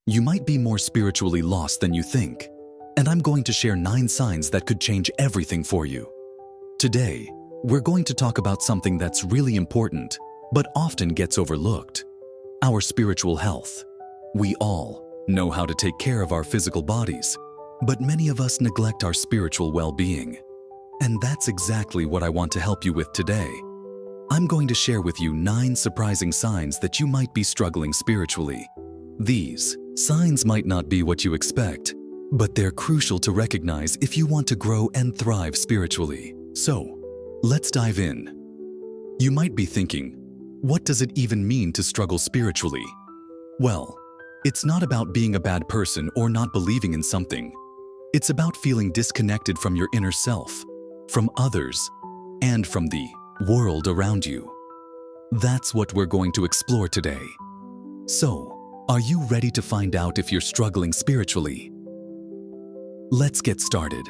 You might be more spiritually lost than you think, and I'm going to share 9 signs that could change everything for you. Today, we're going to talk about something that's really important, but often gets overlooked: our spiritual health. We all know how to take care of our physical bodies, but many of us neglect our spiritual well-being. And that's exactly what I want to help you with today. I'm going to share with you 9 surprising signs that you might be struggling spiritually. These signs might not be what you expect, but they're crucial to recognize if you want to grow and thrive spiritually. So, let's dive in. You might be thinking, what does it even mean to struggle spiritually? Well, it's not about being a bad person or not believing in something. It's about feeling disconnected from your inner self, from others, and from the world around you. That's what we're going to explore today. So, are you ready to find out if you're struggling spiritually? Let's get started.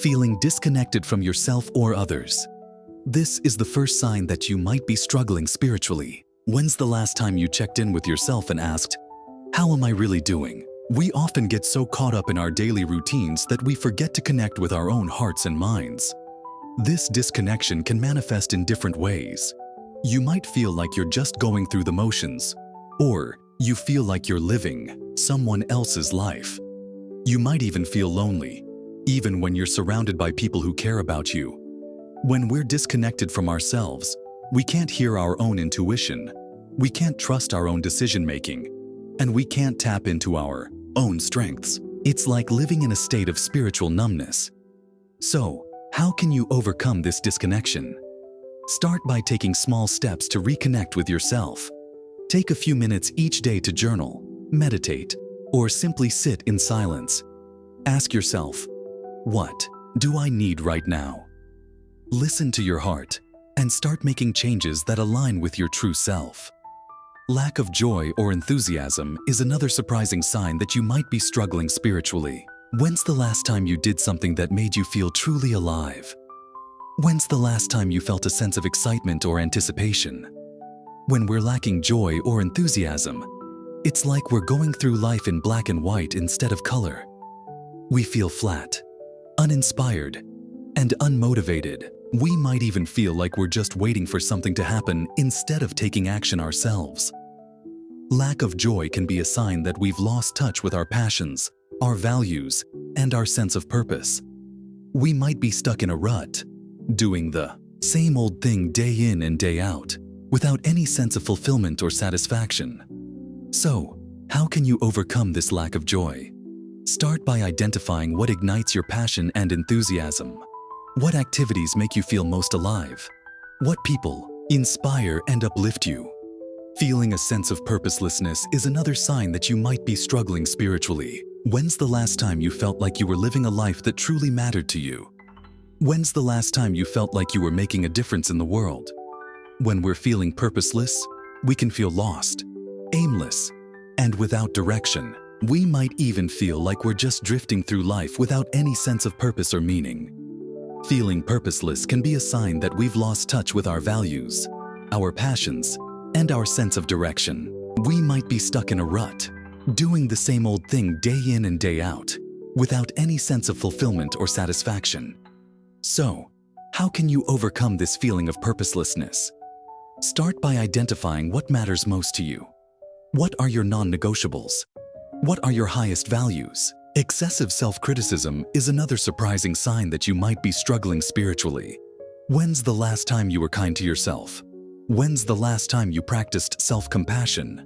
Feeling disconnected from yourself or others. This is the first sign that you might be struggling spiritually. When's the last time you checked in with yourself and asked, "How am I really doing?" We often get so caught up in our daily routines that we forget to connect with our own hearts and minds. This disconnection can manifest in different ways. You might feel like you're just going through the motions, or you feel like you're living someone else's life. You might even feel lonely, even when you're surrounded by people who care about you. When we're disconnected from ourselves, we can't hear our own intuition, we can't trust our own decision-making, and we can't tap into our own strengths. It's like living in a state of spiritual numbness. So, how can you overcome this disconnection? Start by taking small steps to reconnect with yourself. Take a few minutes each day to journal, meditate, or simply sit in silence. Ask yourself, what do I need right now? Listen to your heart and start making changes that align with your true self. Lack of joy or enthusiasm is another surprising sign that you might be struggling spiritually. When's the last time you did something that made you feel truly alive? When's the last time you felt a sense of excitement or anticipation? When we're lacking joy or enthusiasm, it's like we're going through life in black and white instead of color. We feel flat, uninspired, and unmotivated. We might even feel like we're just waiting for something to happen instead of taking action ourselves. Lack of joy can be a sign that we've lost touch with our passions, our values, and our sense of purpose. We might be stuck in a rut, doing the same old thing day in and day out, without any sense of fulfillment or satisfaction. So, how can you overcome this lack of joy? Start by identifying what ignites your passion and enthusiasm. What activities make you feel most alive? What people inspire and uplift you? Feeling a sense of purposelessness is another sign that you might be struggling spiritually. When's the last time you felt like you were living a life that truly mattered to you? When's the last time you felt like you were making a difference in the world? When we're feeling purposeless, we can feel lost, aimless, and without direction. We might even feel like we're just drifting through life without any sense of purpose or meaning. Feeling purposeless can be a sign that we've lost touch with our values, our passions, and our sense of direction. We might be stuck in a rut, doing the same old thing day in and day out, without any sense of fulfillment or satisfaction. So, how can you overcome this feeling of purposelessness? Start by identifying what matters most to you. What are your non-negotiables? What are your highest values? Excessive self-criticism is another surprising sign that you might be struggling spiritually. When's the last time you were kind to yourself? When's the last time you practiced self-compassion?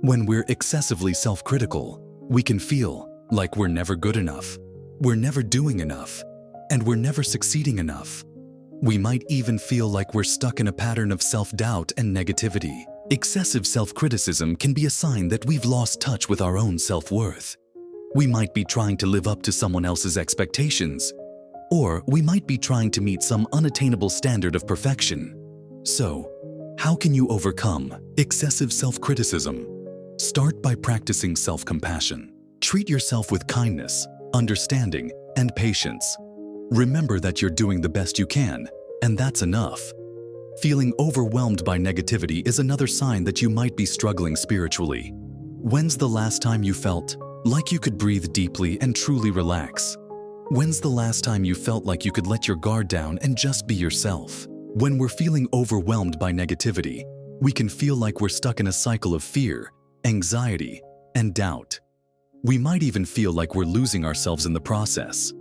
When we're excessively self-critical, we can feel like we're never good enough, we're never doing enough, and we're never succeeding enough. We might even feel like we're stuck in a pattern of self-doubt and negativity. Excessive self-criticism can be a sign that we've lost touch with our own self-worth. We might be trying to live up to someone else's expectations, or we might be trying to meet some unattainable standard of perfection. So, how can you overcome excessive self-criticism? Start by practicing self-compassion. Treat yourself with kindness, understanding, and patience. Remember that you're doing the best you can, and that's enough. Feeling overwhelmed by negativity is another sign that you might be struggling spiritually. When's the last time you felt like you could breathe deeply and truly relax? When's the last time you felt like you could let your guard down and just be yourself? When we're feeling overwhelmed by negativity, we can feel like we're stuck in a cycle of fear, anxiety, and doubt. We might even feel like we're losing ourselves in the process.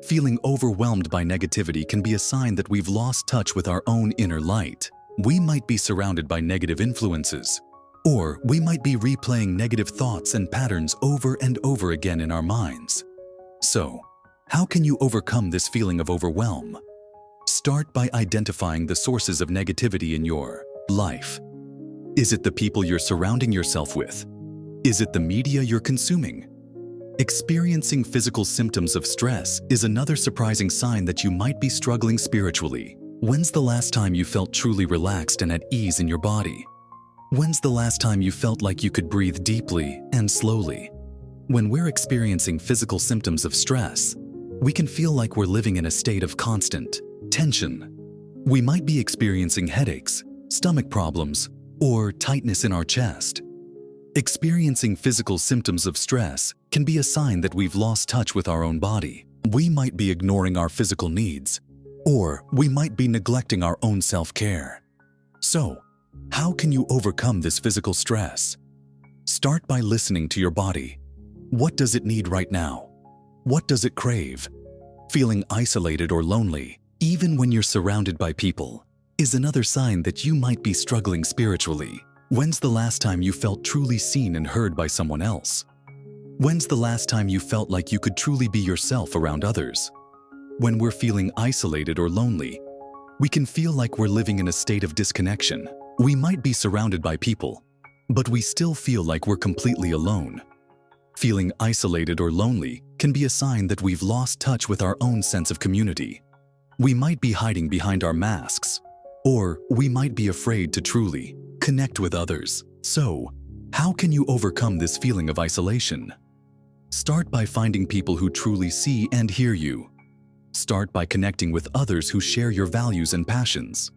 Feeling overwhelmed by negativity can be a sign that we've lost touch with our own inner light. We might be surrounded by negative influences, or we might be replaying negative thoughts and patterns over and over again in our minds. So, how can you overcome this feeling of overwhelm? Start by identifying the sources of negativity in your life. Is it the people you're surrounding yourself with? Is it the media you're consuming? Experiencing physical symptoms of stress is another surprising sign that you might be struggling spiritually. When's the last time you felt truly relaxed and at ease in your body? When's the last time you felt like you could breathe deeply and slowly? When we're experiencing physical symptoms of stress, we can feel like we're living in a state of constant tension. We might be experiencing headaches, stomach problems, or tightness in our chest. Experiencing physical symptoms of stress can be a sign that we've lost touch with our own body. We might be ignoring our physical needs, or we might be neglecting our own self-care. So, how can you overcome this physical stress? Start by listening to your body. What does it need right now? What does it crave? Feeling isolated or lonely, even when you're surrounded by people, is another sign that you might be struggling spiritually. When's the last time you felt truly seen and heard by someone else? When's the last time you felt like you could truly be yourself around others? When we're feeling isolated or lonely, we can feel like we're living in a state of disconnection. We might be surrounded by people, but we still feel like we're completely alone. Feeling isolated or lonely can be a sign that we've lost touch with our own sense of community. We might be hiding behind our masks, or we might be afraid to truly connect with others. So, how can you overcome this feeling of isolation? Start by finding people who truly see and hear you. Start by connecting with others who share your values and passions.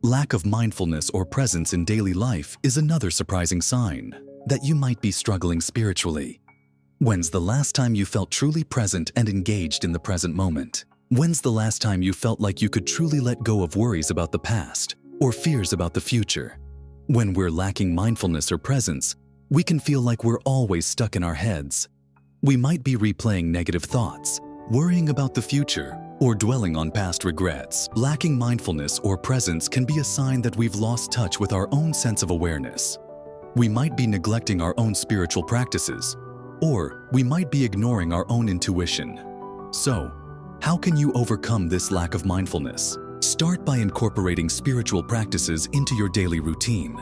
Lack of mindfulness or presence in daily life is another surprising sign that you might be struggling spiritually. When's the last time you felt truly present and engaged in the present moment? When's the last time you felt like you could truly let go of worries about the past or fears about the future? When we're lacking mindfulness or presence, we can feel like we're always stuck in our heads. We might be replaying negative thoughts, worrying about the future, or dwelling on past regrets. Lacking mindfulness or presence can be a sign that we've lost touch with our own sense of awareness. We might be neglecting our own spiritual practices, or we might be ignoring our own intuition. So, how can you overcome this lack of mindfulness? Start by incorporating spiritual practices into your daily routine.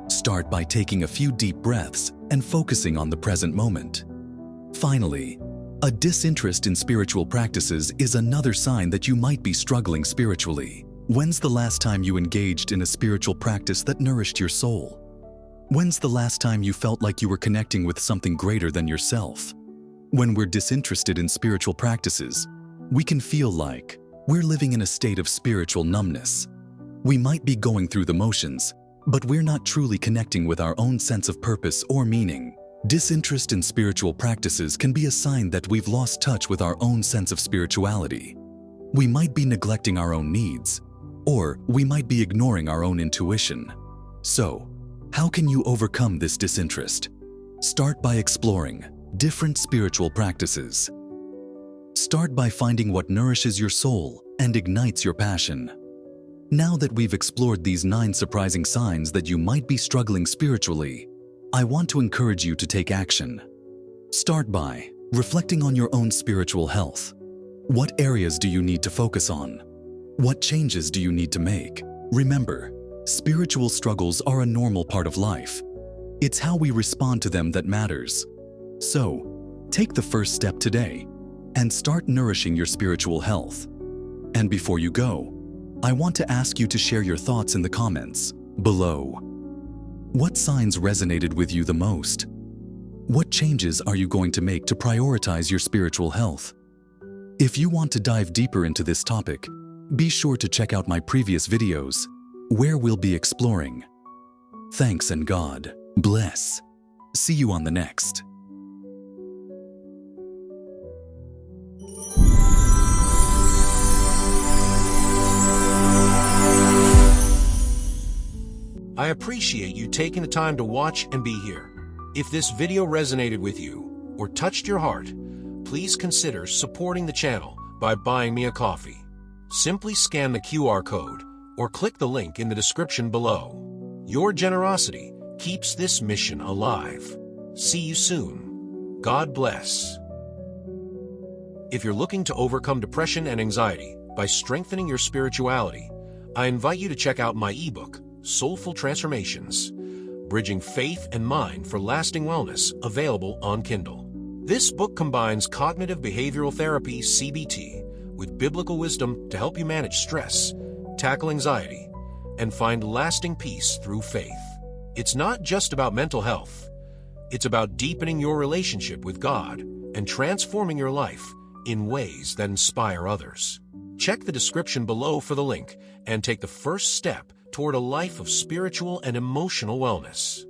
Start by taking a few deep breaths and focusing on the present moment. Finally, a disinterest in spiritual practices is another sign that you might be struggling spiritually. When's the last time you engaged in a spiritual practice that nourished your soul? When's the last time you felt like you were connecting with something greater than yourself? When we're disinterested in spiritual practices, we can feel like we're living in a state of spiritual numbness. We might be going through the motions, but we're not truly connecting with our own sense of purpose or meaning. Disinterest in spiritual practices can be a sign that we've lost touch with our own sense of spirituality. We might be neglecting our own needs, or we might be ignoring our own intuition. So, how can you overcome this disinterest? Start by exploring different spiritual practices. Start by finding what nourishes your soul and ignites your passion. Now that we've explored these 9 surprising signs that you might be struggling spiritually, I want to encourage you to take action. Start by reflecting on your own spiritual health. What areas do you need to focus on? What changes do you need to make? Remember, spiritual struggles are a normal part of life. It's how we respond to them that matters. So, take the first step today and start nourishing your spiritual health. And before you go, I want to ask you to share your thoughts in the comments below. What signs resonated with you the most? What changes are you going to make to prioritize your spiritual health? If you want to dive deeper into this topic, be sure to check out my previous videos, where we'll be exploring. Thanks and God bless. See you on the next. I appreciate you taking the time to watch and be here. If this video resonated with you or touched your heart, please consider supporting the channel by buying me a coffee. Simply scan the QR code or click the link in the description below. Your generosity keeps this mission alive. See you soon. God bless. If you're looking to overcome depression and anxiety by strengthening your spirituality, I invite you to check out my ebook, Soulful Transformations, Bridging Faith and Mind for Lasting Wellness, available on Kindle. This book combines cognitive behavioral therapy, CBT, with biblical wisdom to help you manage stress, tackle anxiety, and find lasting peace through faith. It's not just about mental health. It's about deepening your relationship with God and transforming your life in ways that inspire others. Check the description below for the link and take the first step toward a life of spiritual and emotional wellness.